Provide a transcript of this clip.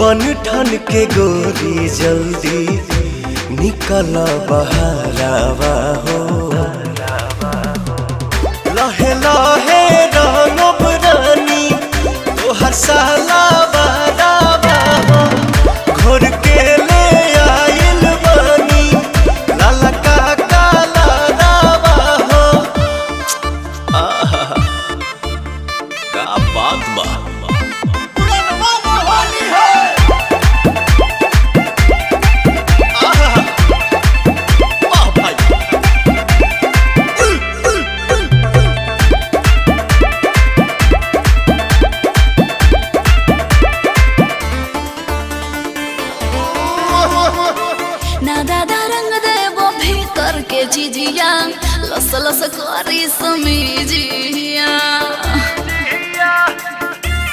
बन ठन के गोरी जल्दी निकल बहरावा हो। लहे लहे रंगब रानी तोहर साला बहरावा हो। घोर के ले आइल बानी लाला का काला रावा हो। आहा का बात बा। ना दादा रंग देवो भीतर के चीजिया लस लस करी समीजिया।